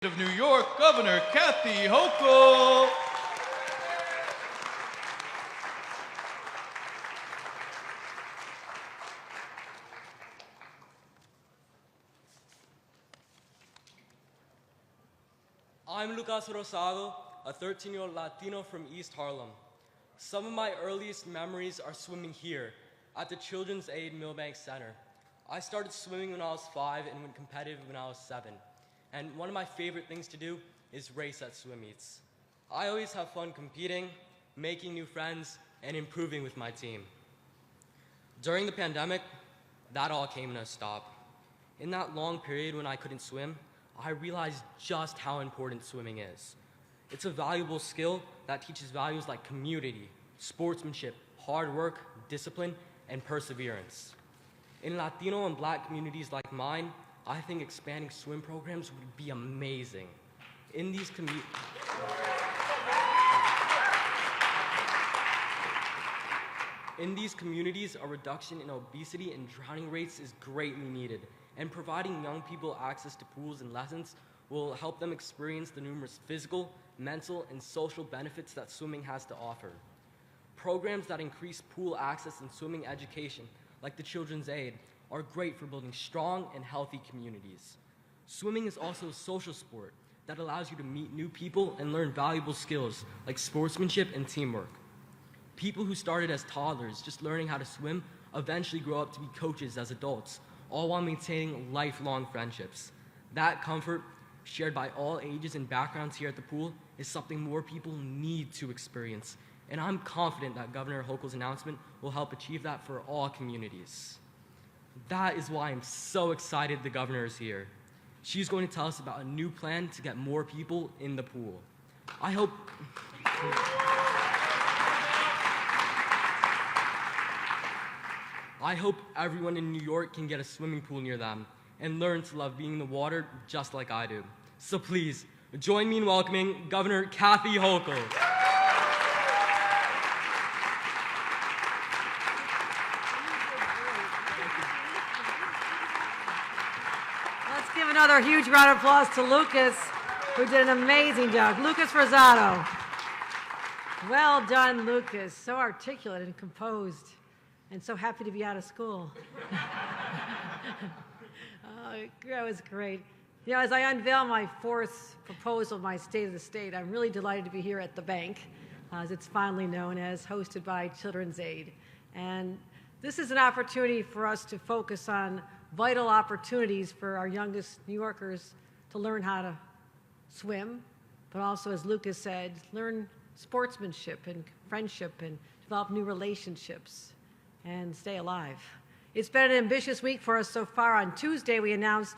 of New York, Governor Kathy Hochul. I'm Lucas Rosado, a 13-year-old Latino from East Harlem. Some of my earliest memories are swimming here at the Children's Aid Milbank Center. I started swimming when I was 5 and went competitive when I was 7. And one of my favorite things to do is race at swim meets. I always have fun competing, making new friends, and improving with my team. During the pandemic, that all came to a stop. In that long period when I couldn't swim, I realized just how important swimming is. It's a valuable skill that teaches values like community, sportsmanship, hard work, discipline, and perseverance. In Latino and Black communities like mine, I think expanding swim programs would be amazing. In these communities, a reduction in obesity and drowning rates is greatly needed, and providing young people access to pools and lessons will help them experience the numerous physical, mental, and social benefits that swimming has to offer. Programs that increase pool access and swimming education, like the Children's Aid, are great for building strong and healthy communities. Swimming is also a social sport that allows you to meet new people and learn valuable skills like sportsmanship and teamwork. People who started as toddlers just learning how to swim eventually grow up to be coaches as adults, all while maintaining lifelong friendships. That comfort, shared by all ages and backgrounds here at the pool, is something more people need to experience. And I'm confident that Governor Hochul's announcement will help achieve that for all communities. That is why I'm so excited the governor is here. She's going to tell us about a new plan to get more people in the pool. I hope everyone in New York can get a swimming pool near them and learn to love being in the water just like I do. So please, join me in welcoming Governor Kathy Hochul. Let's give another huge round of applause to Lucas, who did an amazing job. Lucas Rosado. Well done, Lucas. So articulate and composed, and so happy to be out of school. That was great. You know, as I unveil my fourth proposal, my State of the State, I'm really delighted to be here at the bank, as it's fondly known as, hosted by Children's Aid. And this is an opportunity for us to focus on vital opportunities for our youngest New Yorkers to learn how to swim, but also, as Lucas said, learn sportsmanship and friendship and develop new relationships and stay alive. It's been an ambitious week for us so far. On Tuesday, we announced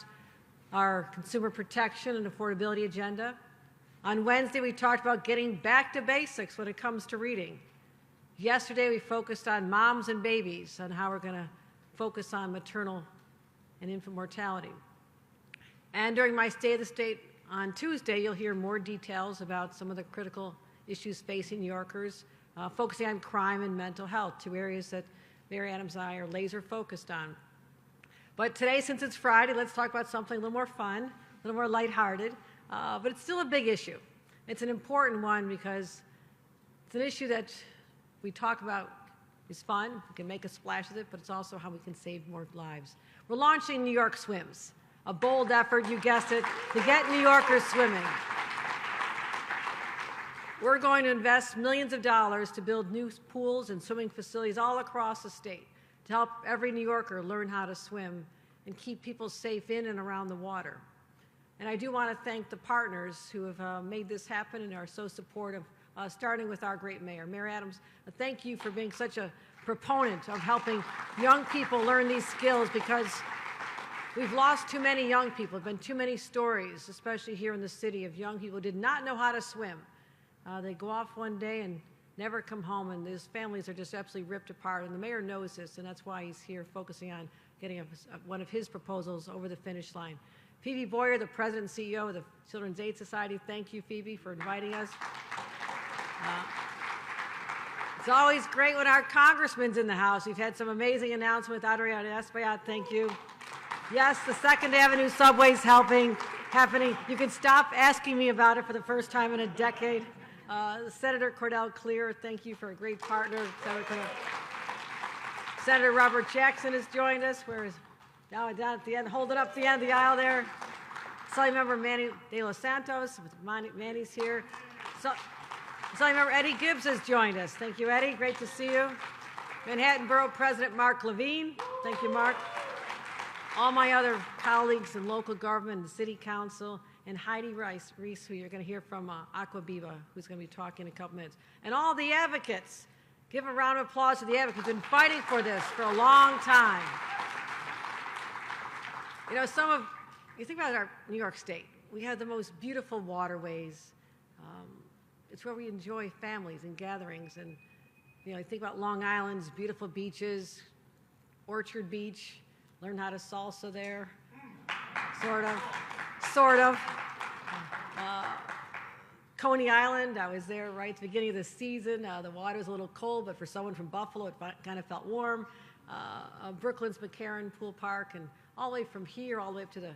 our consumer protection and affordability agenda. On Wednesday, we talked about getting back to basics when it comes to reading. Yesterday, we focused on moms and babies, on how we're going to focus on maternal and infant mortality. And during my State of the State on Tuesday, you'll hear more details about some of the critical issues facing New Yorkers, focusing on crime and mental health, two areas that Mary Adams and I are laser focused on. But today, since it's Friday, let's talk about something a little more fun, a little more lighthearted, but it's still a big issue. It's an important one because it's an issue that we talk about is fun, we can make a splash with it, but it's also how we can save more lives. We're launching New York Swims, a bold effort, you guessed it, to get New Yorkers swimming. We're going to invest millions of dollars to build new pools and swimming facilities all across the state to help every New Yorker learn how to swim and keep people safe in and around the water. And I do want to thank the partners who have made this happen and are so supportive, starting with our great mayor. Mary Adams, thank you for being such a proponent of helping young people learn these skills, because we've lost too many young people. There have been too many stories, especially here in the city, of young people who did not know how to swim. They go off one day and never come home, and these families are just absolutely ripped apart. And the mayor knows this, and that's why he's here focusing on getting one of his proposals over the finish line. Phoebe Boyer, the president and CEO of the Children's Aid Society, thank you, Phoebe, for inviting us. It's always great when our congressman's in the house. We've had some amazing announcements. Adriana Espaillat, thank you. Yes, the Second Avenue subway's helping. happening. You can stop asking me about it for the first time in a decade. Senator Cordell Clear, thank you for a great partner. Senator Robert Jackson has joined us. Where is down at the end, holding up the end of the aisle there. Assembly Member Manny De Los Santos, Manny's here. Assembly Member Eddie Gibbs has joined us. Thank you, Eddie. Great to see you. Manhattan Borough President Mark Levine. Thank you, Mark. All my other colleagues in local government and the City Council, and Heidi Reese, who you're going to hear from Aquabiva, who's going to be talking in a couple minutes. And all the advocates. Give a round of applause to the advocates who've been fighting for this for a long time. You know, you think about our New York State. We have the most beautiful waterways. It's where we enjoy families and gatherings. And, you know, you think about Long Island's beautiful beaches, Orchard Beach, learn how to salsa there, sort of. Coney Island, I was there right at the beginning of the season. The water was a little cold, but for someone from Buffalo, it kind of felt warm. Brooklyn's McCarran Pool Park, and all the way from here, all the way up to the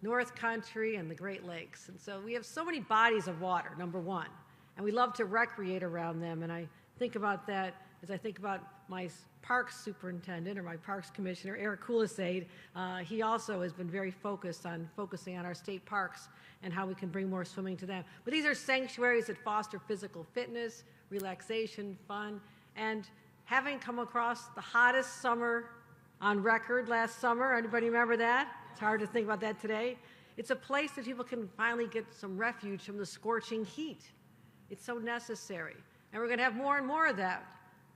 North Country and the Great Lakes. And so we have so many bodies of water, number one, and we love to recreate around them. And I think about that as I think about my parks superintendent or my parks commissioner, Eric Kulisade. He also has been very focusing on our state parks and how we can bring more swimming to them. But these are sanctuaries that foster physical fitness, relaxation, fun, and having come across the hottest summer on record last summer, anybody remember that? It's hard to think about that today. It's a place that people can finally get some refuge from the scorching heat. It's so necessary. And we're going to have more and more of that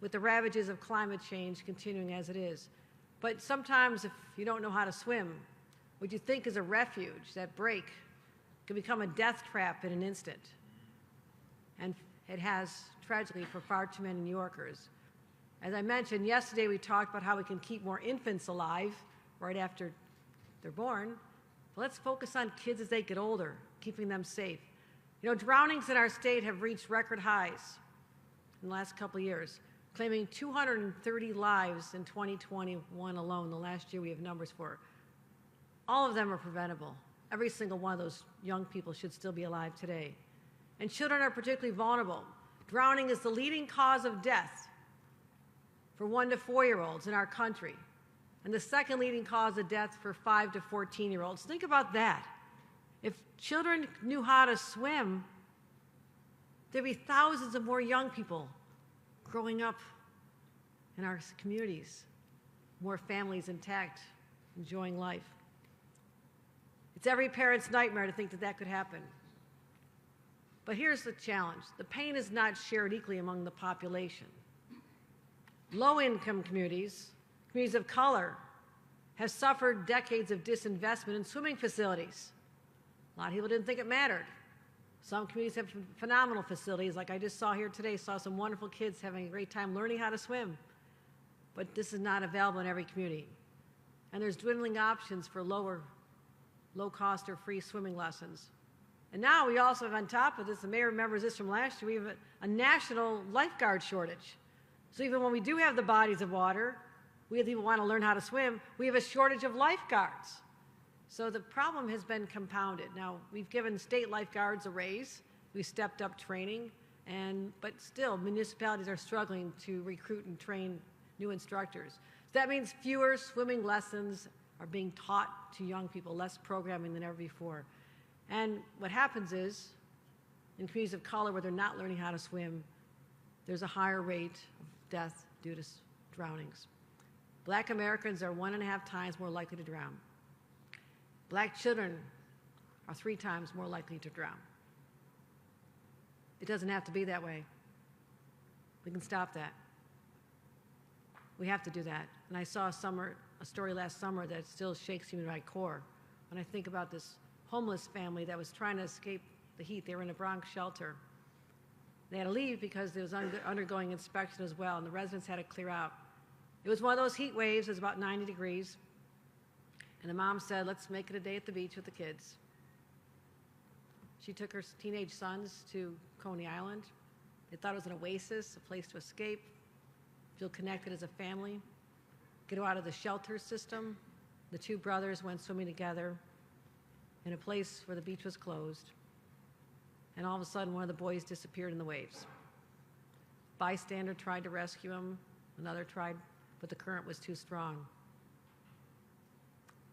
with the ravages of climate change continuing as it is. But sometimes if you don't know how to swim, what you think is a refuge, that break, can become a death trap in an instant. And it has, tragically, for far too many New Yorkers. As I mentioned, yesterday we talked about how we can keep more infants alive right after they're born. But let's focus on kids as they get older, keeping them safe. You know, drownings in our state have reached record highs in the last couple of years, claiming 230 lives in 2021 alone, the last year we have numbers for. All of them are preventable. Every single one of those young people should still be alive today. And children are particularly vulnerable. Drowning is the leading cause of death for 1 to 4-year-olds in our country, and the second leading cause of death for 5 to 14-year-olds. Think about that. If children knew how to swim, there'd be thousands of more young people growing up in our communities, more families intact, enjoying life. It's every parent's nightmare to think that that could happen. But here's the challenge. The pain is not shared equally among the population. Low-income communities, communities of color, have suffered decades of disinvestment in swimming facilities. A lot of people didn't think it mattered. Some communities have phenomenal facilities, like I just saw here today, saw some wonderful kids having a great time learning how to swim. But this is not available in every community. And there's dwindling options for low-cost or free swimming lessons. And now we also have on top of this, the mayor remembers this from last year, we have a national lifeguard shortage. So even when we do have the bodies of water, we have people who want to learn how to swim, we have a shortage of lifeguards. So the problem has been compounded. Now, we've given state lifeguards a raise. We've stepped up training, but still, municipalities are struggling to recruit and train new instructors. So that means fewer swimming lessons are being taught to young people, less programming than ever before. And what happens is, in communities of color where they're not learning how to swim, there's a higher rate of death due to drownings. Black Americans are 1.5 times more likely to drown. Black children are 3 times more likely to drown. It doesn't have to be that way. We can stop that. We have to do that. And I saw a story last summer that still shakes me to my core. When I think about this homeless family that was trying to escape the heat. They were in a Bronx shelter. They had to leave because it was undergoing inspection as well, and the residents had to clear out. It was one of those heat waves. It was about 90 degrees. And the mom said, let's make it a day at the beach with the kids. She took her teenage sons to Coney Island. They thought it was an oasis, a place to escape, feel connected as a family, get out of the shelter system. The 2 brothers went swimming together. in a place where the beach was closed, and all of a sudden one of the boys disappeared in the waves. Bystander tried to rescue him, another tried, but the current was too strong.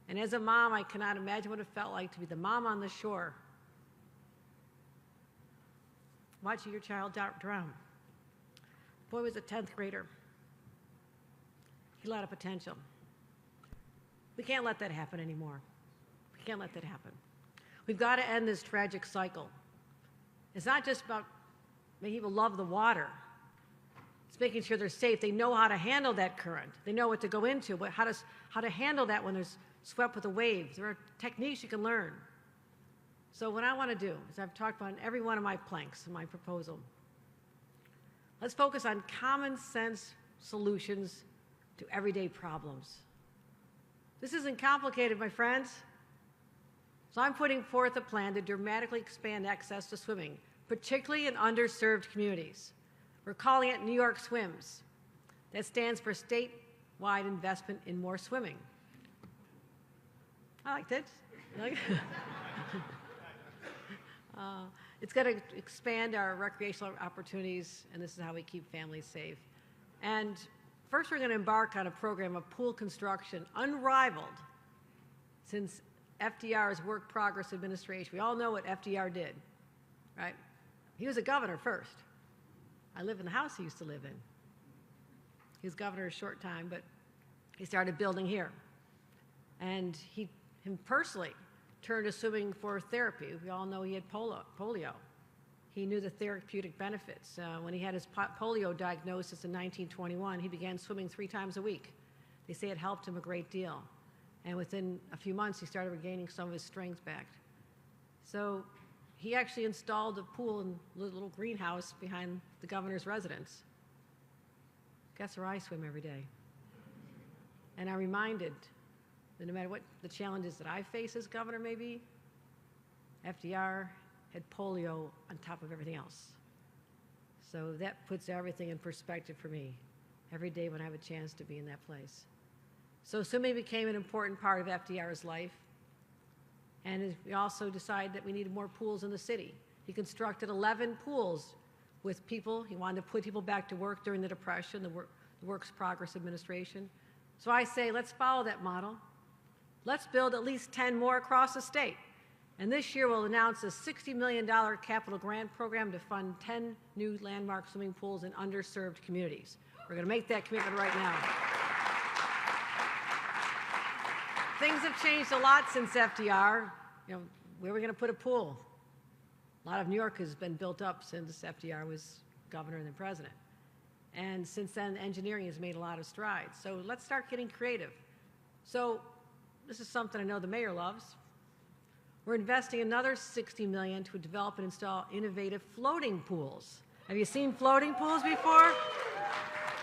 And as a mom, I cannot imagine what it felt like to be the mom on the shore, watching your child drown. The boy was a 10th grader. He had a lot of potential. We can't let that happen anymore. We can't let that happen. We've got to end this tragic cycle. It's not just about making people love the water. It's making sure they're safe. They know how to handle that current. They know what to go into, but how to handle that when there's swept with the waves. There are techniques you can learn. So what I want to do is I've talked about in every one of my planks in my proposal. Let's focus on common sense solutions to everyday problems. This isn't complicated, my friends. So I'm putting forth a plan to dramatically expand access to swimming, particularly in underserved communities. We're calling it New York Swims. That stands for statewide investment in more swimming. I liked it. It's going to expand our recreational opportunities, and this is how we keep families safe. And first, we're going to embark on a program of pool construction unrivaled since FDR's Work Progress Administration. We all know what FDR did, right? He was a governor first. I live in the house he used to live in. He was governor a short time, but he started building here. And him personally turned to swimming for therapy. We all know he had polio. He knew the therapeutic benefits. When he had his polio diagnosis in 1921, he began swimming 3 times a week. They say it helped him a great deal. And within a few months, he started regaining some of his strength back. So he actually installed a pool in a little greenhouse behind the governor's residence. Guess where I swim every day? And I'm reminded that no matter what the challenges that I face as governor may be, FDR had polio on top of everything else. So that puts everything in perspective for me every day when I have a chance to be in that place. So swimming became an important part of FDR's life. And we also decided that we needed more pools in the city. He constructed 11 pools with people. He wanted to put people back to work during the Depression, the Works Progress Administration. So I say, let's follow that model. Let's build at least 10 more across the state. And this year we'll announce a $60 million capital grant program to fund 10 new landmark swimming pools in underserved communities. We're going to make that commitment right now. Things have changed a lot since FDR. You know, where are we going to put a pool? A lot of New York has been built up since FDR was governor and then president. And since then, engineering has made a lot of strides. So let's start getting creative. So this is something I know the mayor loves. We're investing another $60 million to develop and install innovative floating pools. Have you seen floating pools before?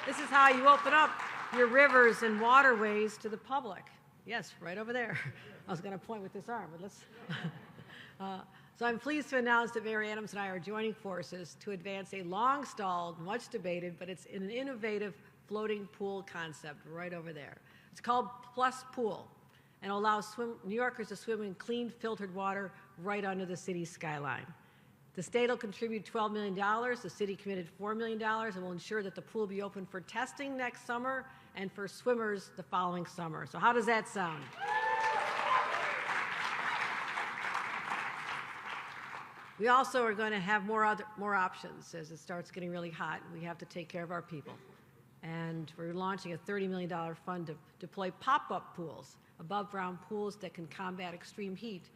This is how you open up your rivers and waterways to the public. Yes, right over there. I was going to point with this arm, but let's. So I'm pleased to announce that Mayor Adams and I are joining forces to advance a long-stalled, much debated, but it's an innovative floating pool concept right over there. It's called Plus Pool, and allows New Yorkers to swim in clean, filtered water right under the city's skyline. The state will contribute $12 million. The city committed $4 million, and will ensure that the pool will be open for testing next summer and for swimmers the following summer. So how does that sound? We also are going to have more options as it starts getting really hot. We have to take care of our people. And we're launching a $30 million fund to deploy pop-up pools, above-ground pools that can combat extreme heat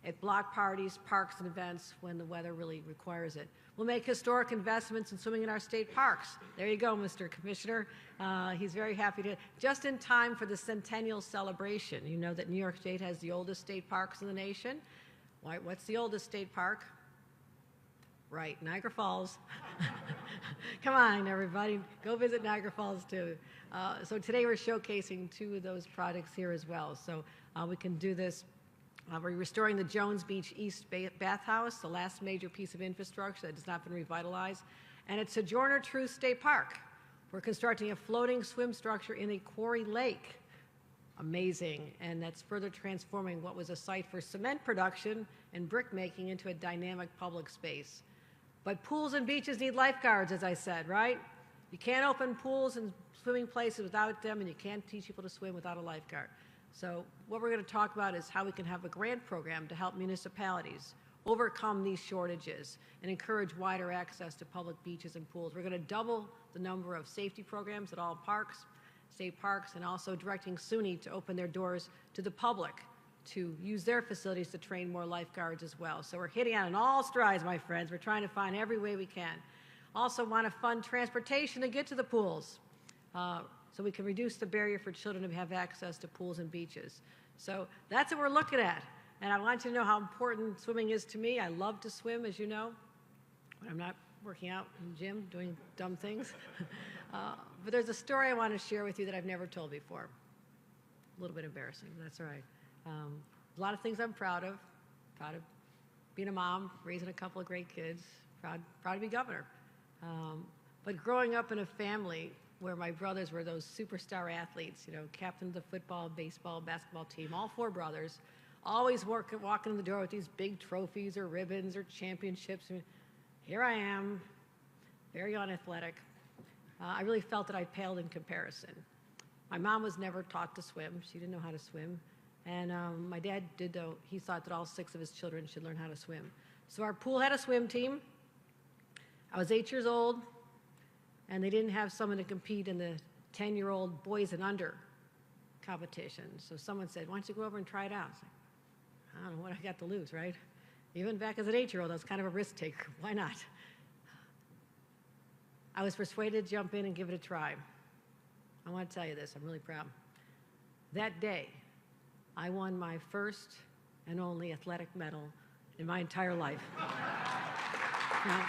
at block parties, parks, and events when the weather really requires it. We'll make historic investments in swimming in our state parks. There you go, Mr. Commissioner. He's very happy to, just in time for the centennial celebration. You know that New York State has the oldest state parks in the nation. What's the oldest state park? Right, Niagara Falls. Come on, everybody. Go visit Niagara Falls, too. So today we're showcasing 2 of those projects here as well. So we can do this. We're restoring the Jones Beach East Bathhouse, the last major piece of infrastructure that has not been revitalized. And at Sojourner Truth State Park, we're constructing a floating swim structure in a quarry lake. amazing, and that's further transforming what was a site for cement production and brick making into a dynamic public space. But pools and beaches need lifeguards, as I said, right? You can't open pools and swimming places without them, and you can't teach people to swim without a lifeguard. So what we're going to talk about is how we can have a grant program to help municipalities overcome these shortages and encourage wider access to public beaches and pools. We're going to double the number of safety programs at all parks, state parks, and also directing SUNY to open their doors to the public to use their facilities to train more lifeguards as well. So we're hitting on all strides, my friends. We're trying to find every way we can. Also want to fund transportation to get to the pools so we can reduce the barrier for children to have access to pools and beaches. So that's what we're looking at. And I want you to know how important swimming is to me. I love to swim, as you know, when I'm not working out in the gym doing dumb things. But there's a story I want to share with you that I've never told before. A little bit embarrassing, but that's all right. A lot of things I'm proud of being a mom, raising a couple of great kids, proud to be governor. But growing up in a family where my brothers were those superstar athletes, you know, captain of the football, baseball, basketball team, all four brothers, always walking in the door with these big trophies or ribbons or championships. And here I am, very unathletic. I really felt that I paled in comparison. My mom was never taught to swim. She didn't know how to swim. And my dad did, though. He thought that all 6 of his children should learn how to swim. So our pool had a swim team. I was 8 years old, and they didn't have someone to compete in the 10-year-old boys and under competition. So someone said, why don't you go over and try it out? I was like, I don't know what I got to lose, right? Even back as an 8-year-old, I was kind of a risk taker. Why not? I was persuaded to jump in and give it a try. I want to tell you this. I'm really proud. That day, I won my first and only athletic medal in my entire life. Now,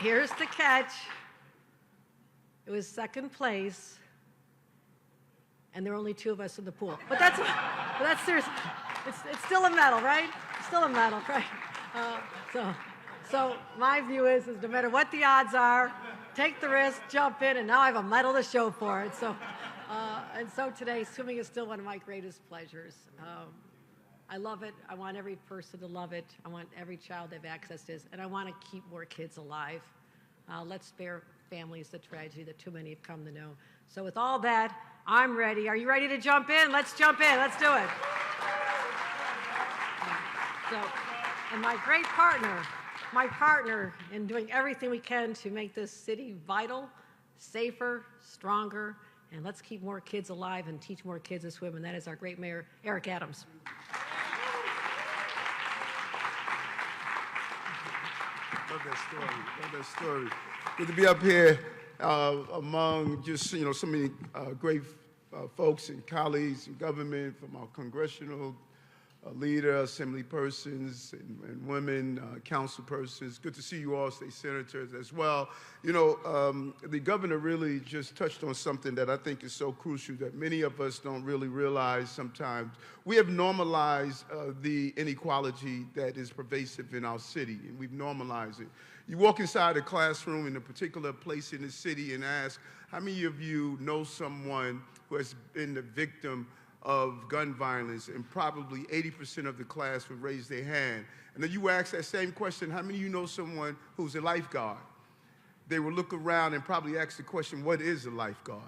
here's the catch. It was second place, and there were only 2 of us in the pool. But that's serious. It's still a medal, right? It's still a medal, right? So my view is no matter what the odds are, take the risk, jump in, and now I have a medal to show for it. And so today, swimming is still one of my greatest pleasures. I love it. I want every person to love it. I want every child to have access to this, and I want to keep more kids alive. Let's spare families the tragedy that too many have come to know. So with all that, I'm ready. Are you ready to jump in? Let's jump in. Let's do it. And my great partner, in doing everything we can to make this city vital, safer, stronger, and let's keep more kids alive and teach more kids to swim, and that is our great mayor, Eric Adams. Love that story. Good to be up here among just, so many great folks and colleagues in government, from our congressional leader, assembly persons and women, council persons. Good to see you all, state senators as well. The governor really just touched on something that I think is so crucial that many of us don't really realize sometimes. We have normalized the inequality that is pervasive in our city, and we've normalized it. You walk inside a classroom in a particular place in the city and ask, how many of you know someone who has been the victim of gun violence? And probably 80% of the class would raise their hand. And then you ask that same question, how many of you know someone who's a lifeguard? They will look around and probably ask the question, what is a lifeguard?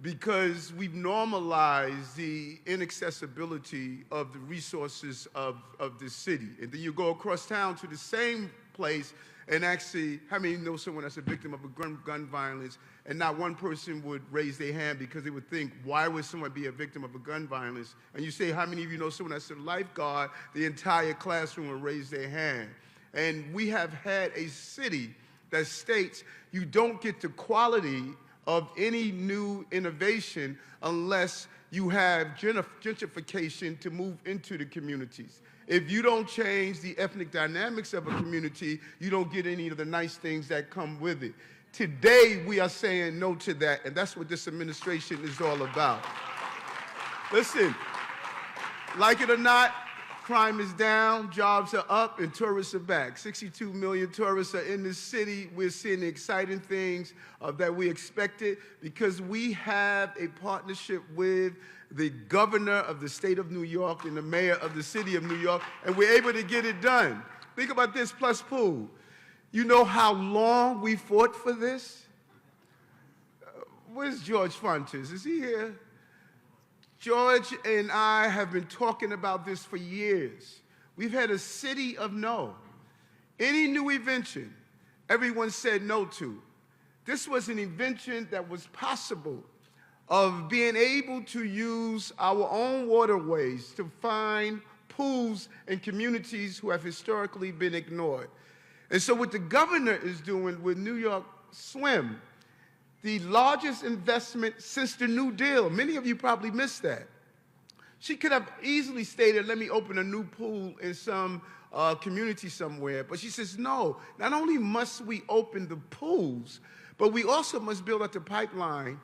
Because we've normalized the inaccessibility of the resources of this city. And then you go across town to the same place and actually, how many know someone that's a victim of a gun violence? And not one person would raise their hand because they would think, why would someone be a victim of a gun violence? And you say, how many of you know someone that's a lifeguard? The entire classroom will raise their hand. And we have had a city that states you don't get the quality of any new innovation unless you have gentrification to move into the communities. If you don't change the ethnic dynamics of a community, you don't get any of the nice things that come with it. Today, we are saying no to that, and that's what this administration is all about. Listen, like it or not, Crime is down, jobs are up, and tourists are back. 62 million tourists are in this city. We're seeing the exciting things that we expected because we have a partnership with the governor of the state of New York and the mayor of the city of New York, and we're able to get it done. Think about this plus pool. You know how long we fought for this? Where's George Fontes? Is he here? George and I have been talking about this for years. We've had a city of no. Any new invention, everyone said no to. This was an invention that was possible of being able to use our own waterways to find pools in communities who have historically been ignored. And so what the governor is doing with New York Swim, the largest investment since the New Deal. Many of you probably missed that. She could have easily stated, let me open a new pool in some community somewhere. But she says, no, not only must we open the pools, but we also must build up the pipeline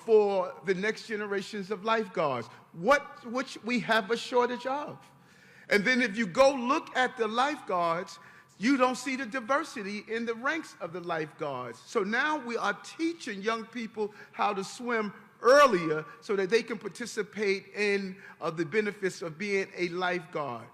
for the next generations of lifeguards, which we have a shortage of. And then if you go look at the lifeguards, you don't see the diversity in the ranks of the lifeguards. So now we are teaching young people how to swim earlier so that they can participate in the benefits of being a lifeguard.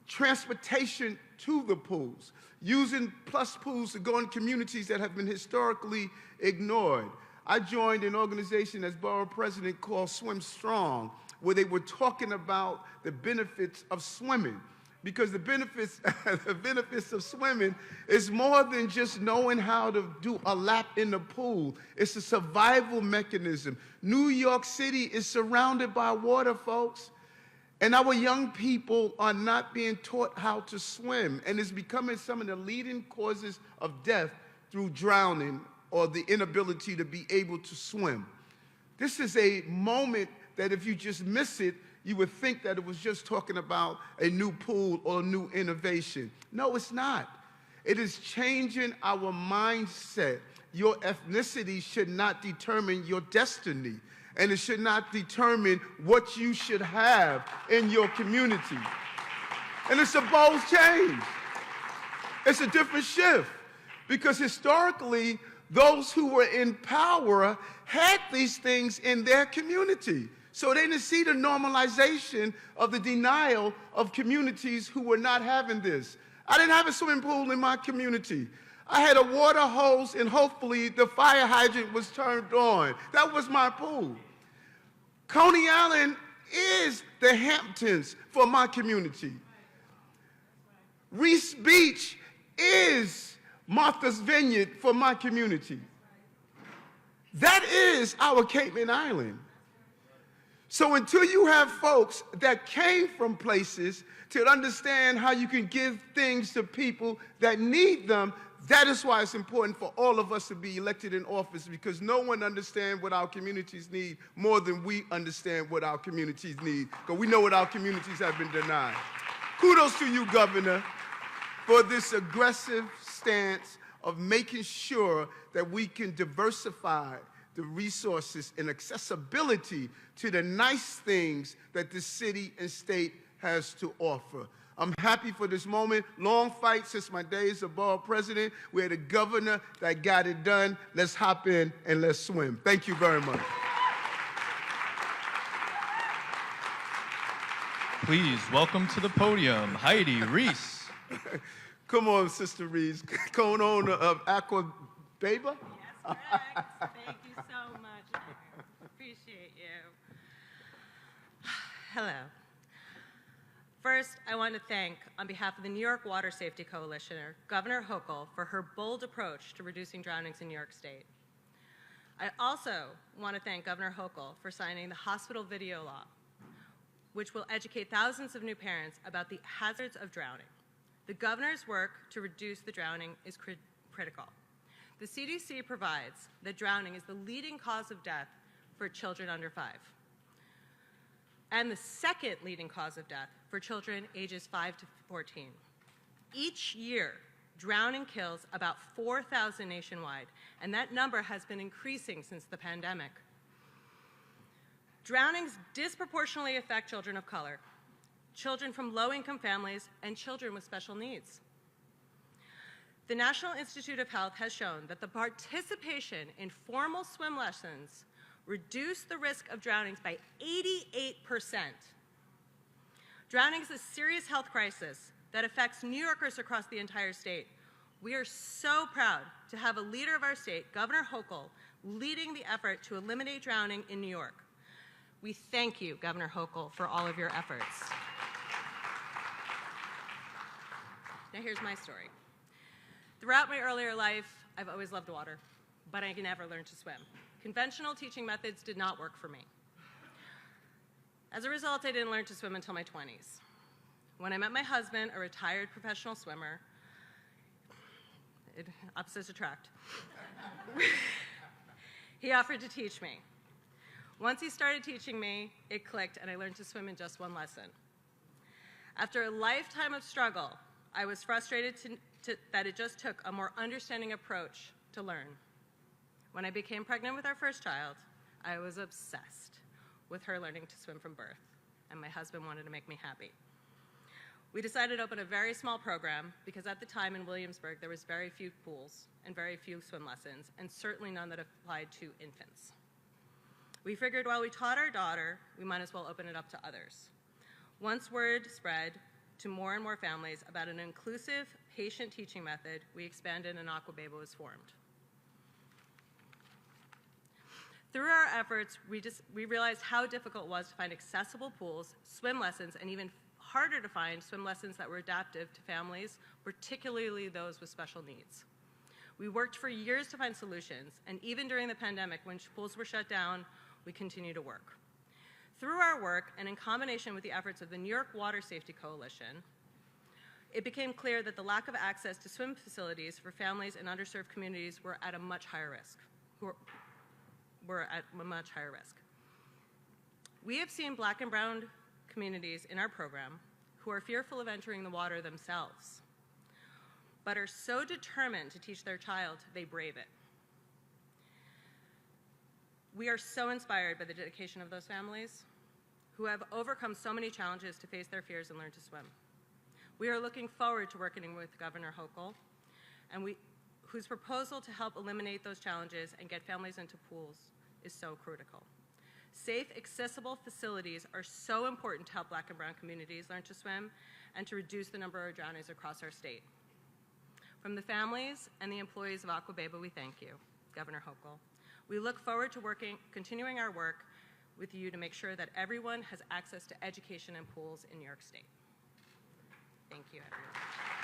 Transportation to the pools, using plus pools to go in communities that have been historically ignored. I joined an organization as borough president called Swim Strong, where they were talking about the benefits of swimming. Because the benefits of swimming is more than just knowing how to do a lap in the pool. It's a survival mechanism. New York City is surrounded by water, folks. And our young people are not being taught how to swim. And it's becoming some of the leading causes of death through drowning or the inability to be able to swim. This is a moment that if you just miss it, you would think that it was just talking about a new pool or a new innovation. No, it's not. It is changing our mindset. Your ethnicity should not determine your destiny, and it should not determine what you should have in your community. And it's a bold change. It's a different shift, because historically, those who were in power had these things in their community. So they didn't see the normalization of the denial of communities who were not having this. I didn't have a swimming pool in my community. I had a water hose, and hopefully the fire hydrant was turned on. That was my pool. Coney Island is the Hamptons for my community. Reese Beach is Martha's Vineyard for my community. That is our Cayman Island. So until you have folks that came from places to understand how you can give things to people that need them, that is why it's important for all of us to be elected in office, because no one understands what our communities need more than we understand what our communities need, because we know what our communities have been denied. Kudos to you, Governor, for this aggressive stance of making sure that we can diversify the resources and accessibility to the nice things that the city and state has to offer. I'm happy for this moment. Long fight since my days of borough president. We had a governor that got it done. Let's hop in and let's swim. Thank you very much. Please welcome to the podium, Heidi Reese. Come on, Sister Reese, co-owner of Aqua Baba. Yes, correct. Thank you so much. Appreciate you. Hello. First, I want to thank, on behalf of the New York Water Safety Coalition, Governor Hochul for her bold approach to reducing drownings in New York State. I also want to thank Governor Hochul for signing the hospital video law, which will educate thousands of new parents about the hazards of drowning. The governor's work to reduce the drowning is critical. The CDC provides that drowning is the leading cause of death for children under 5, and the second leading cause of death for children ages 5 to 14. Each year, drowning kills about 4,000 nationwide, and that number has been increasing since the pandemic. Drownings disproportionately affect children of color. children from low-income families, and children with special needs. The National Institute of Health has shown that the participation in formal swim lessons reduced the risk of drownings by 88%. Drowning is a serious health crisis that affects New Yorkers across the entire state. We are so proud to have a leader of our state, Governor Hochul, leading the effort to eliminate drowning in New York. We thank you, Governor Hochul, for all of your efforts. Now here's my story. Throughout my earlier life, I've always loved water, but I never learned to swim. Conventional teaching methods did not work for me. As a result, I didn't learn to swim until my 20s. When I met my husband, a retired professional swimmer, opposites attract. He offered to teach me. Once he started teaching me, it clicked, and I learned to swim in just one lesson. After a lifetime of struggle, I was frustrated that it just took a more understanding approach to learn. When I became pregnant with our first child, I was obsessed with her learning to swim from birth, and my husband wanted to make me happy. We decided to open a very small program because at the time in Williamsburg, there was very few pools and very few swim lessons, and certainly none that applied to infants. We figured while we taught our daughter, we might as well open it up to others. Once word spread to more and more families about an inclusive patient teaching method, we expanded and Aquababa was formed. Through our efforts, we realized how difficult it was to find accessible pools, swim lessons, and even harder to find swim lessons that were adaptive to families, particularly those with special needs. We worked for years to find solutions, and even during the pandemic, when pools were shut down, we continued to work. Through our work, and in combination with the efforts of the New York Water Safety Coalition, it became clear that the lack of access to swim facilities for families in underserved communities were at a much higher risk. We have seen Black and brown communities in our program who are fearful of entering the water themselves, but are so determined to teach their child, they brave it. We are so inspired by the dedication of those families who have overcome so many challenges to face their fears and learn to swim. We are looking forward to working with Governor Hochul, whose proposal to help eliminate those challenges and get families into pools is so critical. Safe, accessible facilities are so important to help Black and brown communities learn to swim and to reduce the number of drownings across our state. From the families and the employees of Aquababa, we thank you, Governor Hochul. We look forward to continuing our work with you to make sure that everyone has access to education and pools in New York State. Thank you, everyone.